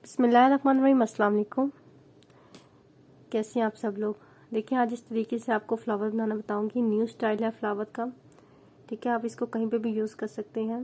बिस्मिल्लाहिर्रहमानिर्रहीम। अस्सलाम वालेकुम। कैसे हैं आप सब लोग। देखिए आज इस तरीके से आपको फ्लावर बनाना बताऊंगी। न्यू स्टाइल है फ्लावर का। ठीक है, आप इसको कहीं पे भी यूज़ कर सकते हैं।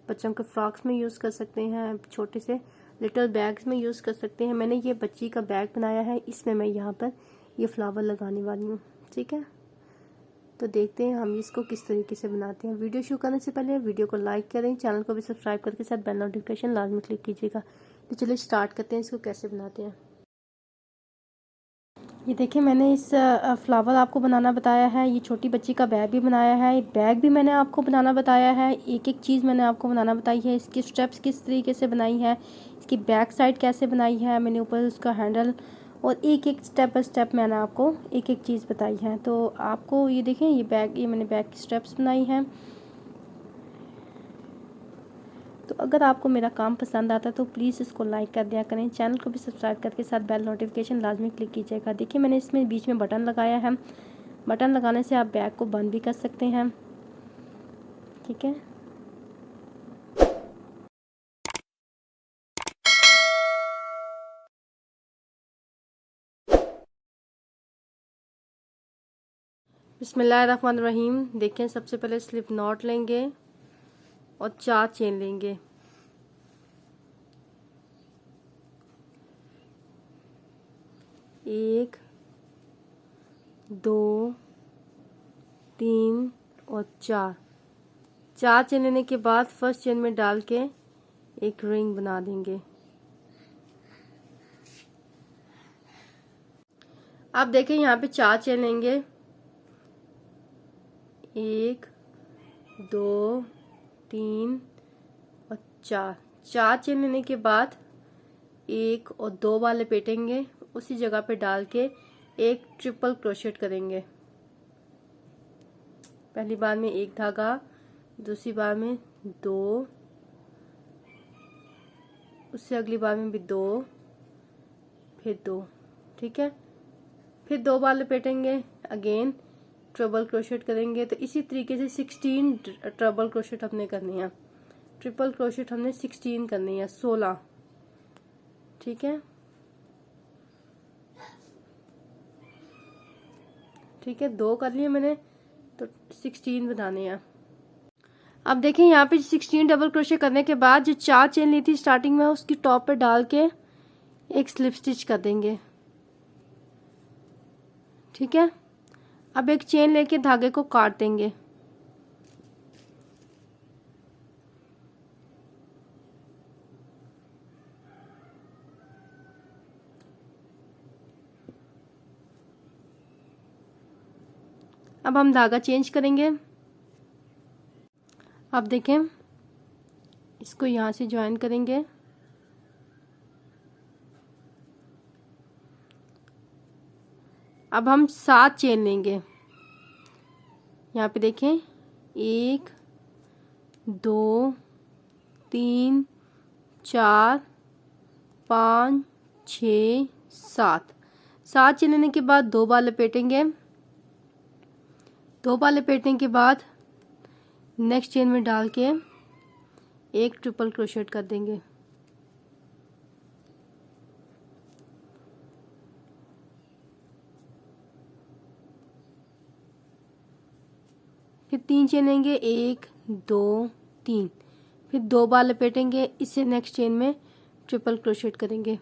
बच्चों के फ्रॉक्स में यूज़ कर सकते हैं, छोटे से लिटिल बैग्स में यूज़ कर सकते हैं। मैंने ये बच्ची का बैग बनाया है, इसमें मैं यहाँ पर ये फ्लावर लगाने वाली हूँ। ठीक है, तो देखते हैं हम इसको किस तरीके से बनाते हैं। वीडियो शुरू करने से पहले वीडियो को लाइक करें, चैनल को भी सब्सक्राइब करके साथ बेल नोटिफिकेशन लाजमी क्लिक कीजिएगा। तो चलिए स्टार्ट करते हैं इसको कैसे बनाते हैं। ये देखिए मैंने इस फ्लावर आपको बनाना बताया है। ये छोटी बच्ची का बैग भी बनाया है, बैग भी मैंने आपको बनाना बताया है। एक एक चीज़ मैंने आपको बनाना बताई है। इसकी स्टेप्स किस तरीके से बनाई है, इसकी बैक साइड कैसे बनाई है, मैंने ऊपर उसका हैंडल और एक एक स्टेप बाय स्टेप मैंने आपको एक एक चीज़ बताई है। तो आपको ये देखें, ये मैंने बैग की स्टेप्स बनाई हैं। तो अगर आपको मेरा काम पसंद आता है तो प्लीज़ इसको लाइक कर दिया करें, चैनल को भी सब्सक्राइब करके साथ बेल नोटिफिकेशन लाजमी क्लिक कीजिएगा। देखिए मैंने इसमें बीच में बटन लगाया है। बटन लगाने से आप बैग को बंद भी कर सकते हैं। ठीक है, बिस्मिल्लाहिर्रहमानिर्रहीम। देखें सबसे पहले स्लिप नॉट लेंगे और 4 चेन लेंगे। एक, 2, 3 और 4 चेन लेने के बाद फर्स्ट चेन में डाल के एक रिंग बना देंगे। आप देखें यहाँ पे 4 चेन लेंगे। 1, 2, 3 और 4 चेन लेने के बाद 1 और 2 बार लपेटेंगे, उसी जगह पे डाल के एक ट्रिपल क्रोशेट करेंगे। पहली बार में 1 धागा, दूसरी बार में 2, उससे अगली बार में भी 2, फिर 2। ठीक है, फिर 2 बार लपेटेंगे, अगेन ट्रिपल क्रोशेट करेंगे। तो इसी तरीके से 16 ट्रिपल क्रोशेट हमने करनी है। ट्रिपल क्रोशेट हमने 16 करनी है, 16। ठीक है, ठीक है, 2 कर लिए मैंने, तो 16 बनाने हैं। अब देखें यहाँ पे 16 डबल क्रोशेट करने के बाद जो 4 चेन ली थी स्टार्टिंग में, उसकी टॉप पे डाल के एक स्लिप स्टिच कर देंगे। ठीक है, अब एक चेन लेके धागे को काट देंगे। अब हम धागा चेंज करेंगे। अब देखें इसको यहाँ से ज्वाइन करेंगे। अब हम 7 चेन लेंगे। यहाँ पे देखें 1, 2, 3, 4, 5, 6, 7 चेन लेने के बाद 2 बार लपेटेंगे। 2 बार लपेटने के बाद नेक्स्ट चेन में डाल के एक ट्रिपल क्रोशेट कर देंगे। फिर 3 चेन लेंगे, 1, 2, 3, फिर 2 बार लपेटेंगे, इससे नेक्स्ट चेन में ट्रिपल क्रोशेट करेंगे।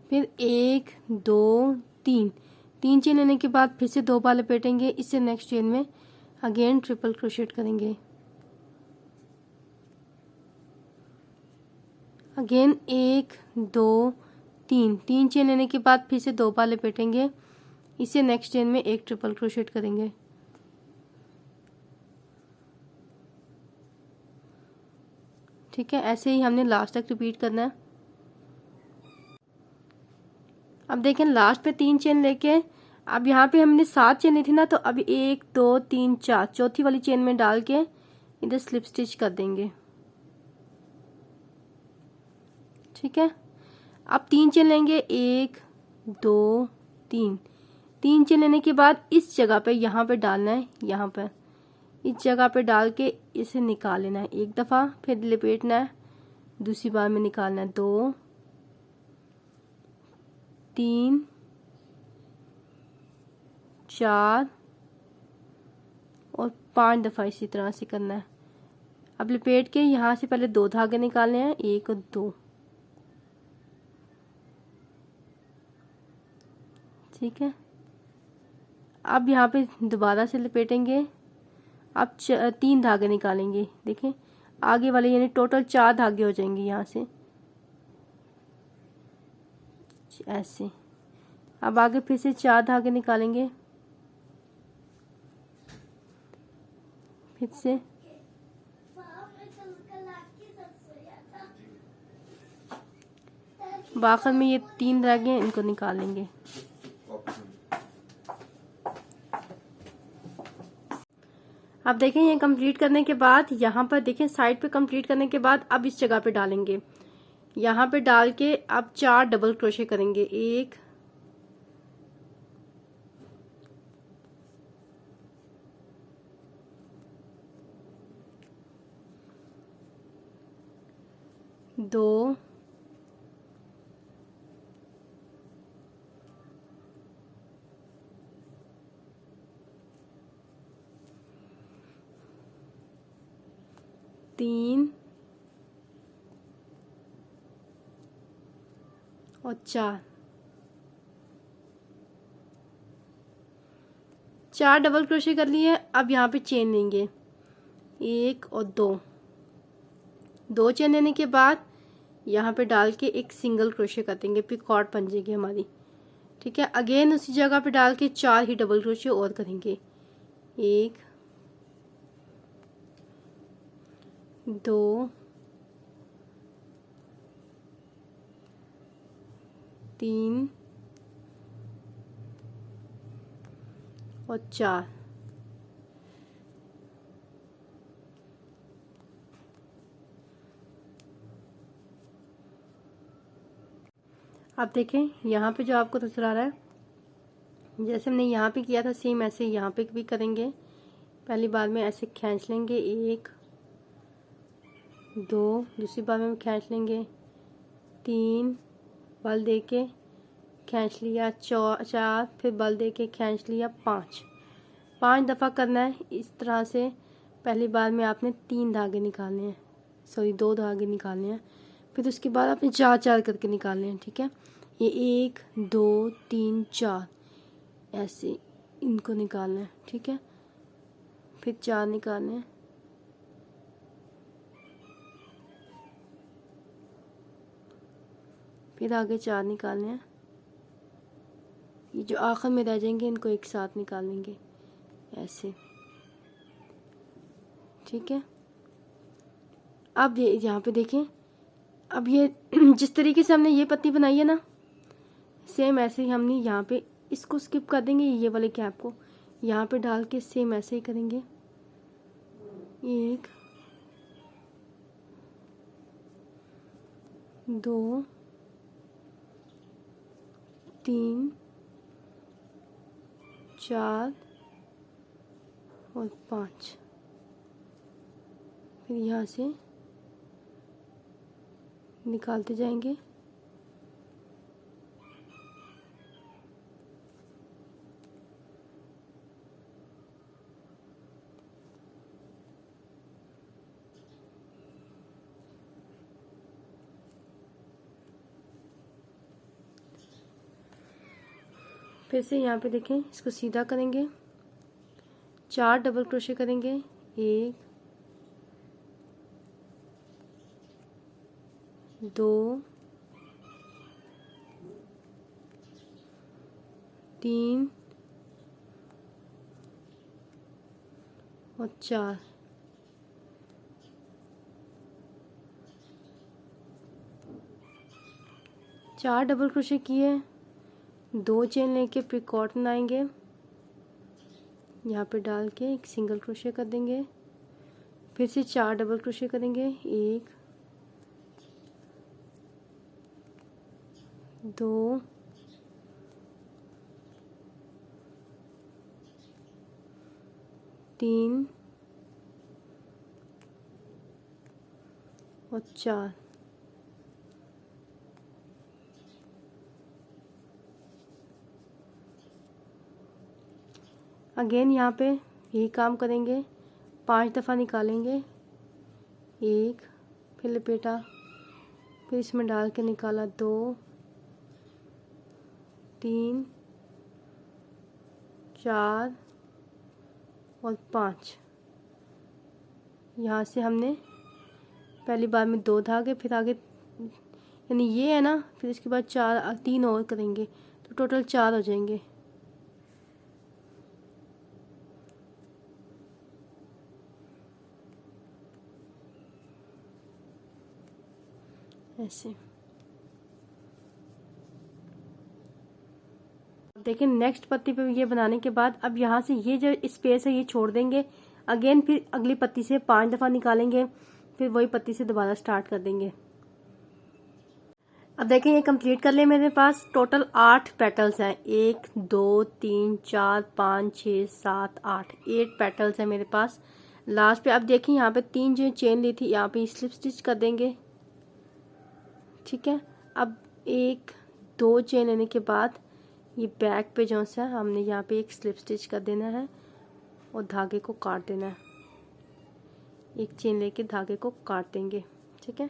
फिर 1, 2, 3 चेन लेने के बाद फिर से 2 बार लपेटेंगे, इससे नेक्स्ट चेन में अगेन ट्रिपल क्रोशेट करेंगे। अगेन 1, 2, 3 चेन लेने के बाद फिर से 2 बार लपेटेंगे, इससे नेक्स्ट चेन में एक ट्रिपल क्रोशेट करेंगे। ठीक है, ऐसे ही हमने लास्ट तक रिपीट करना है। अब देखें लास्ट पे 3 चेन लेके, अब यहाँ पे हमने 7 चेन ली थी ना, तो अब 1, 2, 3, 4 चौथी वाली चेन में डाल के इधर स्लिप स्टिच कर देंगे। ठीक है, अब 3 चेन लेंगे, 1, 2, 3 चेन लेने के बाद इस जगह पे यहाँ पे डालना है, यहाँ पर इस जगह पे डाल के इसे निकाल लेना है एक दफ़ा, फिर लपेटना है, दूसरी बार में निकालना है 2 3 4 और 5 दफ़ा इसी तरह से करना है। अब लपेट के यहाँ से पहले 2 धागे निकालने हैं, 1 और 2। ठीक है, अब यहाँ पे दोबारा से लपेटेंगे। अब 3 धागे निकालेंगे, देखें आगे वाले, यानी टोटल 4 धागे हो जाएंगे यहाँ से ऐसे। अब आगे फिर से 4 धागे निकालेंगे, फिर से आखिर में ये 3 धागे हैं, इनको निकालेंगे। अब देखें ये कंप्लीट करने के बाद यहाँ पर देखें साइड पे कंप्लीट करने के बाद अब इस जगह पे डालेंगे, यहाँ पे डाल के अब 4 डबल क्रोशे करेंगे। 1 2 3 और 4 डबल क्रोशे कर लिए। अब यहाँ पे चेन लेंगे 1 और 2 चेन लेने के बाद यहाँ पे डाल के एक सिंगल क्रोशे कर देंगे, पिकॉट बन जाएगी हमारी। ठीक है, अगेन उसी जगह पे डाल के 4 ही डबल क्रोशे और करेंगे। 1 2 3 और 4। आप देखें यहाँ पे जो आपको नजर आ रहा है, जैसे हमने यहाँ पे किया था सेम ऐसे यहाँ पे भी करेंगे। पहली बार में ऐसे खींच लेंगे 1 2, दूसरी बार में खींच लेंगे 3, बल दे के खींच लिया 4, फिर बल दे के खींच लिया 5 दफ़ा करना है इस तरह से। पहली बार में आपने 3 धागे निकालने हैं, सॉरी 2 धागे निकालने हैं, फिर उसके बाद आपने 4 करके निकालने हैं। ठीक है, ये 1 2 3 4 ऐसे इनको निकालना है। ठीक है, फिर 4 निकालने हैं, फिर आगे 4 निकालने हैं, ये जो आखिर में रह जाएंगे इनको एक साथ निकाल लेंगे ऐसे। ठीक है, अब ये यहाँ पे देखें, अब ये जिस तरीके से हमने ये पत्ती बनाई है ना, सेम ऐसे ही हमने यहाँ पे इसको स्किप कर देंगे, ये वाले कैप को यहाँ पे डाल के सेम ऐसे ही करेंगे। 1 2 3 4 और 5, फिर यहाँ से निकालते जाएंगे। फिर से यहाँ पे देखें, इसको सीधा करेंगे, 4 डबल क्रोशे करेंगे। 1 2 3 और 4। चार डबल क्रोशे किए, 2 चेन लेके पिकॉट बनाएंगे, यहाँ पे डाल के एक सिंगल क्रोशे कर देंगे, फिर से 4 डबल क्रोशे करेंगे। 1 2 3 और 4। अगेन यहाँ पे यही काम करेंगे, 5 दफ़ा निकालेंगे, 1, फिर लपेटा, फिर इसमें डाल के निकाला, 2, 3, 4 और 5। यहाँ से हमने पहली बार में 2 धागे, फिर आगे यानी ये है ना, फिर इसके बाद 3 और करेंगे तो टोटल 4 हो जाएंगे। ऐसे देखिए नेक्स्ट पत्ती पे ये बनाने के बाद अब यहाँ से ये जो स्पेस है ये छोड़ देंगे। अगेन फिर अगली पत्ती से 5 दफ़ा निकालेंगे, फिर वही पत्ती से दोबारा स्टार्ट कर देंगे। अब देखें ये कंप्लीट कर लिए। मेरे पास टोटल 8 पेटल्स हैं, 1 2 3 4 5 6 7 8 8 पेटल्स हैं मेरे पास लास्ट पे। अब देखिए यहाँ पे 3 जो चेन ली थी यहाँ पे स्लिप स्टिच कर देंगे, ठीक है। अब 1 2 चेन लेने के बाद ये बैक पे जो सा हमने यहाँ पे एक स्लिप स्टिच कर देना है और धागे को काट देना है। एक चेन लेके धागे को काट देंगे, ठीक है।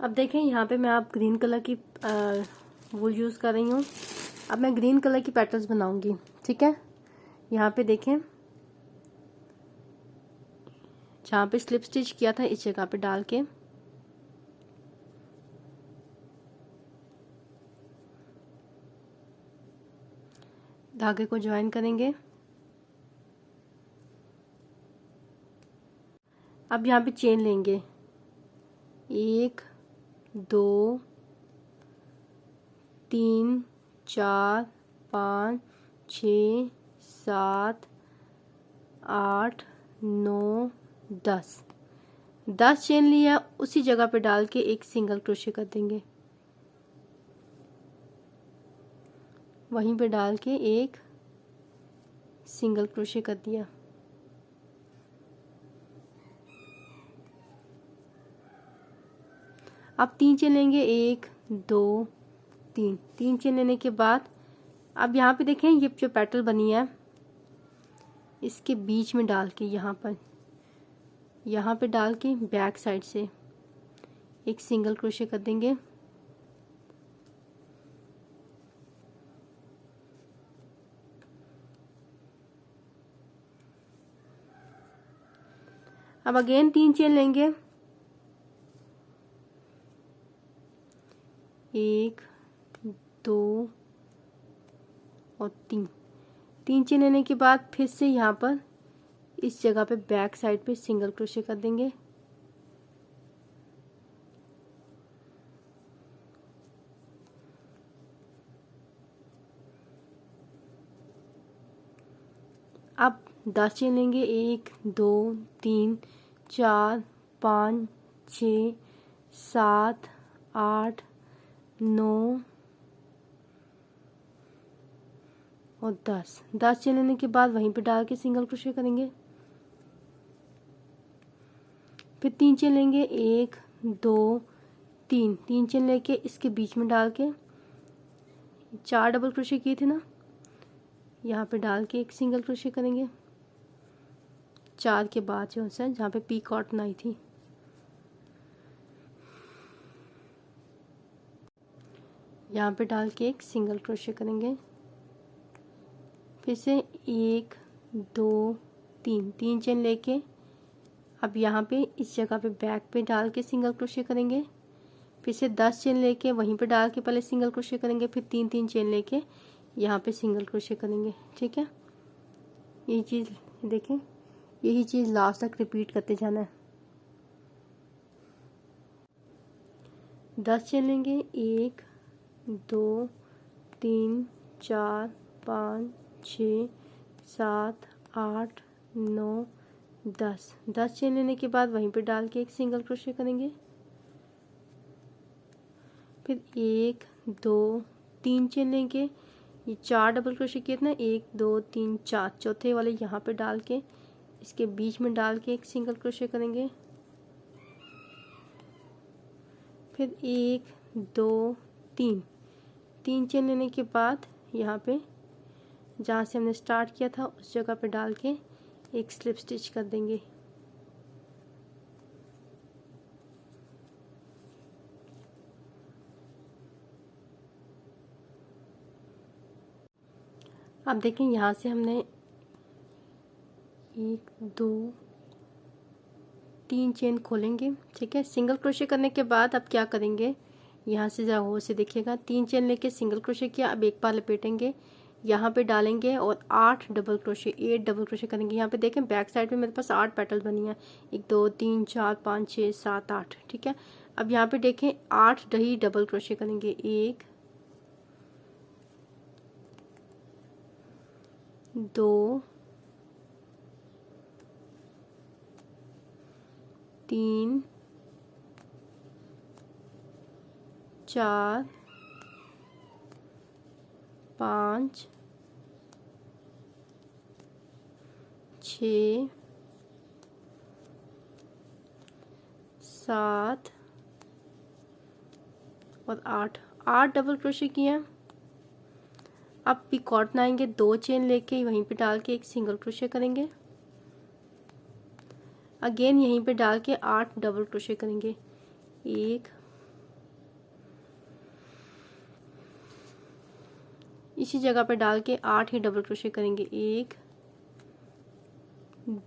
अब देखें यहाँ पे मैं आप ग्रीन कलर की वूल यूज़ कर रही हूँ। अब मैं ग्रीन कलर की पेटल्स बनाऊंगी, ठीक है। यहाँ पे देखें जहाँ पे स्लिप स्टिच किया था इस जगह पे डाल के धागे को ज्वाइन करेंगे। अब यहाँ पे चेन लेंगे, 1 2 3 4 5 6 7 8 9 10 चेन लिया, उसी जगह पे डाल के एक सिंगल क्रोशे कर देंगे। वहीं पे डाल के एक सिंगल क्रोशे कर दिया। अब 3 चेन लेंगे, 1 2 3 चेन लेने के बाद अब यहाँ पे देखें ये जो पेटल बनी है इसके बीच में डाल के यहाँ पे डाल के बैक साइड से एक सिंगल क्रोशे कर देंगे। अब अगेन 3 चेन लेंगे, 1 2 और 3 चेन लेने के बाद फिर से यहाँ पर इस जगह पे बैक साइड पे सिंगल क्रोशे कर देंगे। अब 10 चेन लेंगे, 1 2 3 4 5 6 7 8 9 और 10 चेन लेने के बाद वहीं पे डाल के सिंगल क्रोशे करेंगे। फिर 3 चेन लेंगे, 1 2 3 चेन लेके इसके बीच में डाल के 4 डबल क्रोशे किए थे ना, यहाँ पे डाल के एक सिंगल क्रोशे करेंगे। 4 के बाद जो है जहाँ पे पी कॉटन आई थी यहाँ पे डाल के एक सिंगल क्रोशे करेंगे। फिर से 1 2 3 चेन लेके अब यहाँ पे इस जगह पे बैक पे डाल के सिंगल क्रोशे करेंगे। फिर से 10 चेन लेके वहीं पे डाल के पहले सिंगल क्रोशे करेंगे, फिर 3 चेन लेके यहाँ पे सिंगल क्रोशे करेंगे, ठीक है। यही चीज़ देखें, यही चीज़ लास्ट तक रिपीट करते जाना है। 10 चेन लेंगे, 1 2 3 4 5 6 7 8 9 10 चेन लेने के बाद वहीं पे डाल के एक सिंगल क्रोशे करेंगे। फिर 1 2 3 चेन लेंगे। ये 4 डबल क्रोशे किए थे ना, 1 2 3 4, चौथे वाले यहाँ पे डाल के इसके बीच में डाल के एक सिंगल क्रोशे करेंगे। फिर 1 2 3 चेन लेने के बाद यहाँ पे जहाँ से हमने स्टार्ट किया था उस जगह पे डाल के एक स्लिप स्टिच कर देंगे। अब देखें यहाँ से हमने 1 2 3 चेन खोलेंगे, ठीक है। सिंगल क्रोशे करने के बाद अब क्या करेंगे, यहाँ से जरा हो से देखिएगा, 3 चेन लेके सिंगल क्रोशे किया। अब एक बार लपेटेंगे, यहाँ पे डालेंगे और 8 डबल क्रोशे 8 डबल क्रोशे करेंगे। यहाँ पे देखें बैक साइड पे मेरे पास 8 पेटल बनी है, 1 2 3 4 5 6 7 8, ठीक है। अब यहाँ पे देखें 8 ही डबल क्रोशे करेंगे, 1 2 3 4 5 6 7 और 8 डबल क्रोशे किए हैं। अब पिकॉट बनाएंगे, 2 चेन लेके वहीं पे डाल के एक सिंगल क्रोशे करेंगे। अगेन यहीं पे डाल के 8 डबल क्रोशे करेंगे, 1 इसी जगह पे डाल के 8 ही डबल क्रोशे करेंगे, 1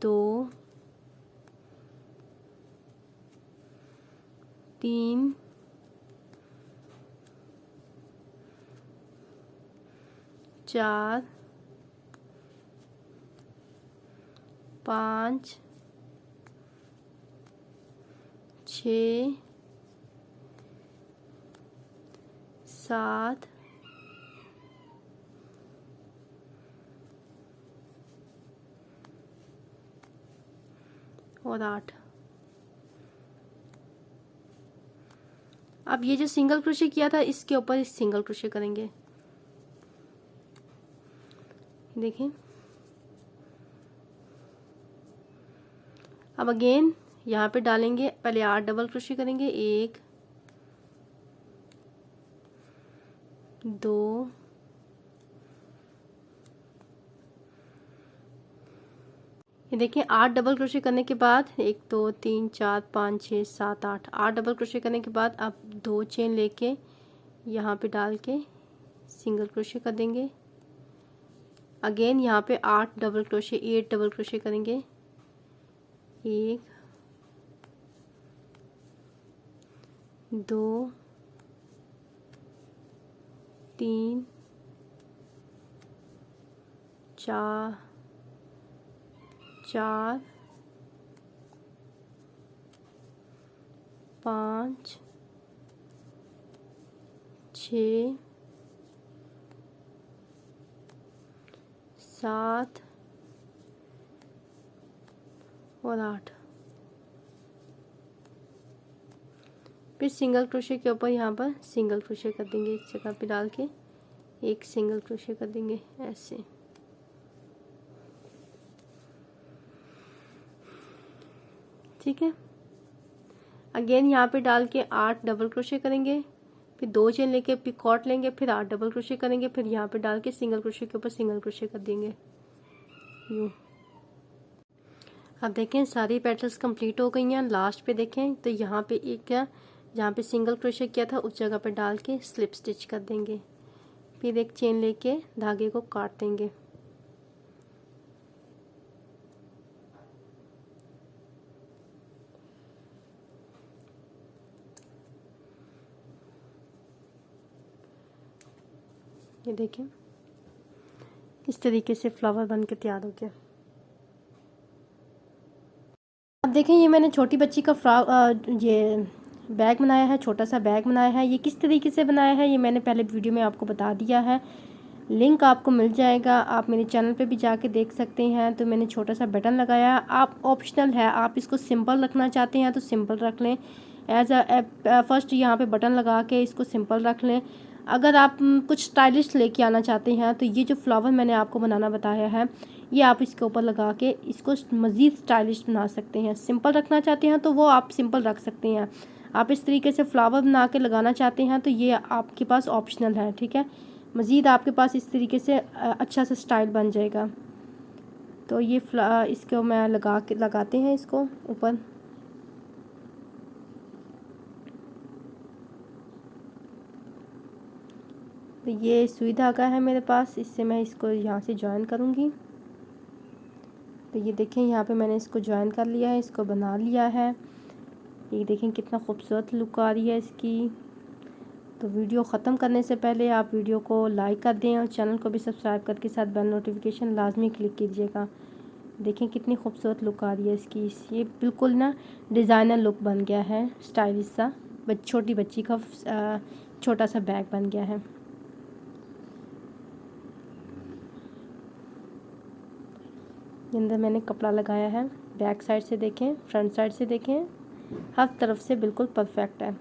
2 3 4 5 6 7 और 8। अब ये जो सिंगल क्रोशे किया था इसके ऊपर इस सिंगल क्रोशे करेंगे, देखें। अब अगेन यहाँ पे डालेंगे, पहले 8 डबल क्रोशे करेंगे, 1 2 ये देखिए 8 डबल क्रोशे करने के बाद 1 2 3 4 5 6 7 8 डबल क्रोशे करने के बाद आप 2 चेन लेके यहाँ पे डाल के सिंगल क्रोशे कर देंगे। अगेन यहाँ पे 8 डबल क्रोशे 8 डबल क्रोशे करेंगे, 1 2 3 4 5 6 7 और 8। फिर सिंगल क्रोशे के ऊपर यहाँ पर सिंगल क्रोशे कर देंगे, एक जगह पे डाल के एक सिंगल क्रोशे कर देंगे ऐसे। ठीक है। अगेन यहाँ पे डाल के 8 डबल क्रोशे करेंगे, फिर 2 चेन लेके पिकॉट लेंगे, फिर 8 डबल क्रोशे करेंगे, फिर यहाँ पे डाल के सिंगल क्रोशे के ऊपर सिंगल क्रोशे कर देंगे यूँ। अब देखें सारी पेटल्स कंप्लीट हो गई हैं। लास्ट पे देखें तो यहाँ पे एक है जहाँ पे सिंगल क्रोशे किया था उस जगह पे डाल के स्लिप स्टिच कर देंगे, फिर एक चेन लेके धागे को काट देंगे। ये देखें इस तरीके से फ्लावर बन के तैयार हो गया। अब देखें ये मैंने छोटी बच्ची का ये बैग बनाया है, छोटा सा बैग बनाया है। ये किस तरीके से बनाया है ये मैंने पहले वीडियो में आपको बता दिया है, लिंक आपको मिल जाएगा, आप मेरे चैनल पे भी जाके देख सकते हैं। तो मैंने छोटा सा बटन लगाया, आप ऑप्शनल है, आप इसको सिंपल रखना चाहते हैं तो सिंपल रख लें। एज फर्स्ट यहाँ पे बटन लगा के इसको सिंपल रख लें। अगर आप कुछ स्टाइलिश लेके आना चाहते हैं तो ये जो फ्लावर मैंने आपको बनाना बताया है, ये आप इसके ऊपर लगा के इसको मज़ीद स्टाइलिश बना सकते हैं। सिंपल रखना चाहते हैं तो वो आप सिंपल रख सकते हैं। आप इस तरीके से फ्लावर बना के लगाना चाहते हैं तो ये आपके पास ऑप्शनल है, ठीक है। मज़ीद आपके पास इस तरीके से अच्छा सा स्टाइल बन जाएगा। तो ये इसको मैं लगाते हैं इसको ऊपर। तो ये सुई धागा है मेरे पास, इससे मैं इसको यहाँ से जॉइन करूँगी। तो ये देखें यहाँ पे मैंने इसको जॉइन कर लिया है, इसको बना लिया है। ये देखें कितना खूबसूरत लुक आ रही है इसकी। तो वीडियो ख़त्म करने से पहले आप वीडियो को लाइक कर दें और चैनल को भी सब्सक्राइब करके साथ बेल नोटिफिकेशन लाजमी क्लिक कीजिएगा। देखें कितनी खूबसूरत लुक आ रही है इसकी। ये बिल्कुल ना डिज़ाइनर लुक बन गया है, स्टाइलिश सा। छोटी बच्ची का छोटा सा बैग बन गया है। अंदर मैंने कपड़ा लगाया है, बैक साइड से देखें, फ्रंट साइड से देखें, हर तरफ से बिल्कुल परफेक्ट है।